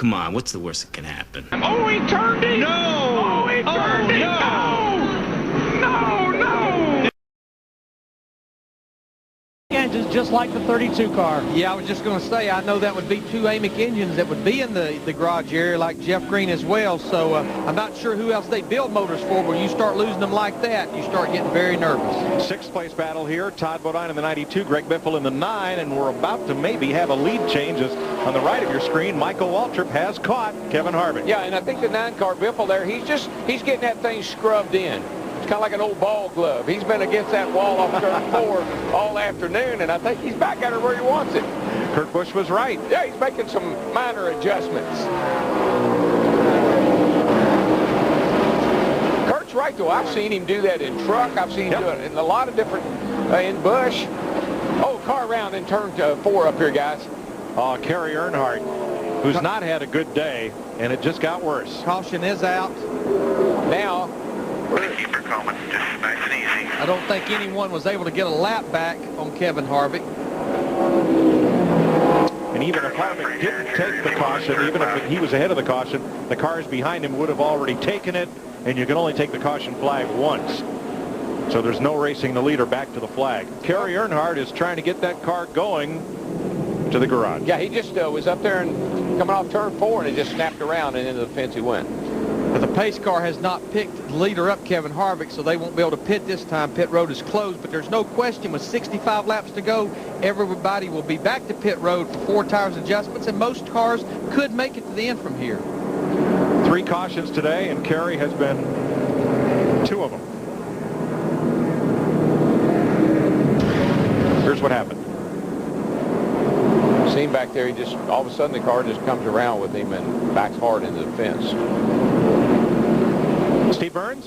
Come on, what's the worst that can happen? Oh, he turned it! No! Oh, he turned it! No! No, no! Engines just like the 32 car. Yeah, I was just going to say, I know that would be two AMIC engines that would be in the garage area like Jeff Green as well, so I'm not sure who else they build motors for, but when you start losing them like that, you start getting very nervous. Sixth place battle here. Todd Bodine in the 92, Greg Biffle in the 9, and we're about to maybe have a lead change as on the right of your screen, Michael Waltrip has caught Kevin Harvick. Yeah, and I think the 9 car Biffle there, he's getting that thing scrubbed in. It's kind of like an old ball glove. He's been against that wall off turn 4 all afternoon, and I think he's back at her where he wants it. Kurt Busch was right. Yeah, he's making some minor adjustments. Kurt's right, though. I've seen him do that in truck. I've seen him do it in a lot of different, in Busch. Oh, car around in turn 4 up here, guys. Kerry Earnhardt, who's not had a good day, and it just got worse. Caution is out. Now, Thank you for coming. Just nice and easy. I don't think anyone was able to get a lap back on Kevin Harvick. And even if Harvick didn't take the caution, even if he was ahead of the caution, the cars behind him would have already taken it, and you can only take the caution flag once. So there's no racing the leader back to the flag. Kerry Earnhardt is trying to get that car going to the garage. yeah, he just was up there and coming off turn 4, and it just snapped around and into the fence he went. But the pace car has not picked the leader up, Kevin Harvick, so they won't be able to pit this time. Pit road is closed, but there's no question with 65 laps to go, everybody will be back to pit road for 4 tires adjustments, and most cars could make it to the end from here. 3 cautions today, and Kerry has been 2 of them. Here's what happened. Seen back there, he just, all of a sudden the car just comes around with him and backs hard into the fence. Steve Burns?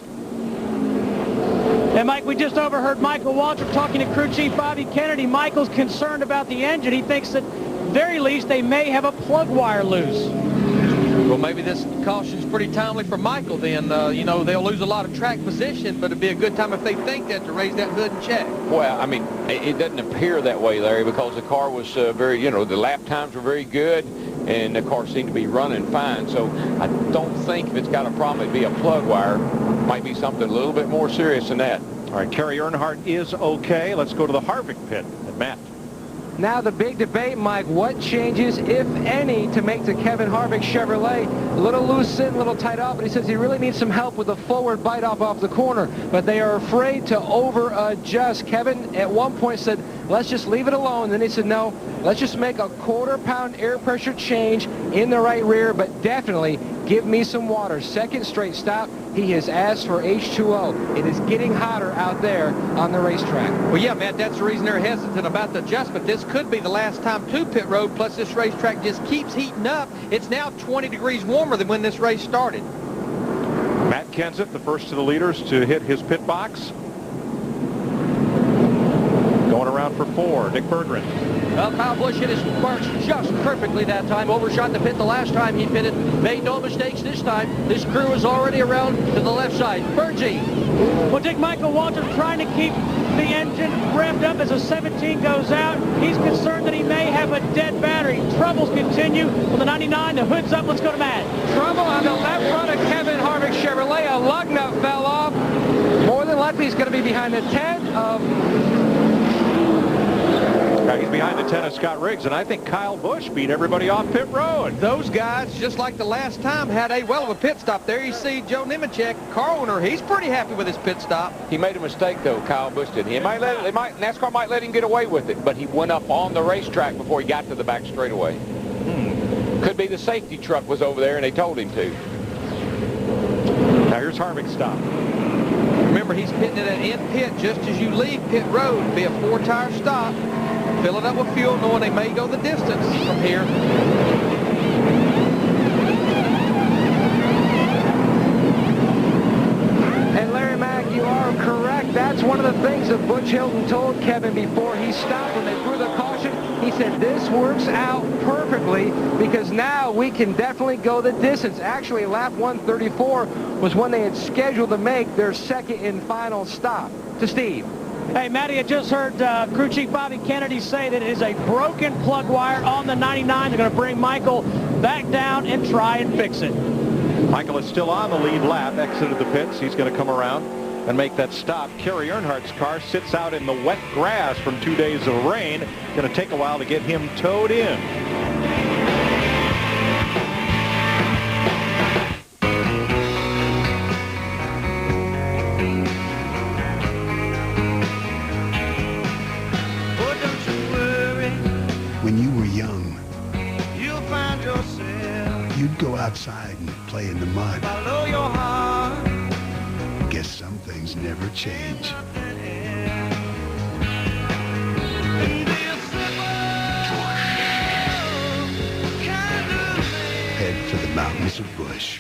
And Mike, we just overheard Michael Waltrip talking to crew chief Bobby Kennedy. Michael's concerned about the engine. He thinks that very least they may have a plug wire loose. Well, maybe this caution's pretty timely for Michael then. You know, they'll lose a lot of track position, but it'd be a good time if they think that to raise that hood and check. Well, I mean, it doesn't appear that way, Larry, because the car was very, you know, the lap times were very good, and the car seemed to be running fine. So I don't think if it's got a problem, it'd be a plug wire. It might be something a little bit more serious than that. All right, Kerry Earnhardt is okay. Let's go to the Harvick pit and Matt. Now the big debate, Mike, what changes, if any, to make the Kevin Harvick Chevrolet a little loose in, a little tight up, but he says he really needs some help with the forward bite off the corner, but they are afraid to over-adjust. Kevin at one point said, let's just leave it alone. Then he said, no, let's just make a quarter-pound air pressure change in the right rear, but definitely give me some water. Second straight stop, he has asked for H2O. It is getting hotter out there on the racetrack. Well, yeah, Matt, that's the reason they're hesitant about the adjustment. This could be the last time to pit road, plus this racetrack just keeps heating up. It's now 20 degrees warmer than when this race started. Matt Kenseth, the first of the leaders to hit his pit box. Going around for 4, Nick Berggren. Well, Kyle Busch hit his marks just perfectly that time. Overshot the pit the last time he pitted. Made no mistakes this time. This crew is already around to the left side. Bergie. Well, Dick, Michael Waltrip trying to keep the engine revved up as a 17 goes out. He's concerned that he may have a dead battery. Troubles continue on the 99. The hood's up. Let's go to Matt. Trouble on the left front of Kevin Harvick Chevrolet. A lug nut fell off. More than likely, he's going to be behind the 10 of... He's behind the 10 of Scott Riggs, and I think Kyle Busch beat everybody off pit road. Those guys, just like the last time, had a well of a pit stop there. You see Joe Nemechek, car owner, he's pretty happy with his pit stop. He made a mistake, though, Kyle Busch did. NASCAR might let him get away with it, but he went up on the racetrack before he got to the back straightaway. Could be the safety truck was over there, and they told him to. Now here's Harvick's stop. Remember, he's pitting at an end pit just as you leave pit road. It'll be a 4-tire stop. Fill it up with fuel, knowing they may go the distance from here. And Larry Mack, you are correct. That's one of the things that Butch Hilton told Kevin before he stopped when they threw the caution. He said, this works out perfectly because now we can definitely go the distance. Actually, lap 134 was when they had scheduled to make their second and final stop. To Steve. Hey, Matty, I just heard crew chief Bobby Kennedy say that it is a broken plug wire on the 99. They're going to bring Michael back down and try and fix it. Michael is still on the lead lap, exited the pits. He's going to come around and make that stop. Kerry Earnhardt's car sits out in the wet grass from 2 days of rain. Going to take a while to get him towed in. When you were young, you'd go outside and play in the mud. Guess some things never change. Head for the mountains of Busch.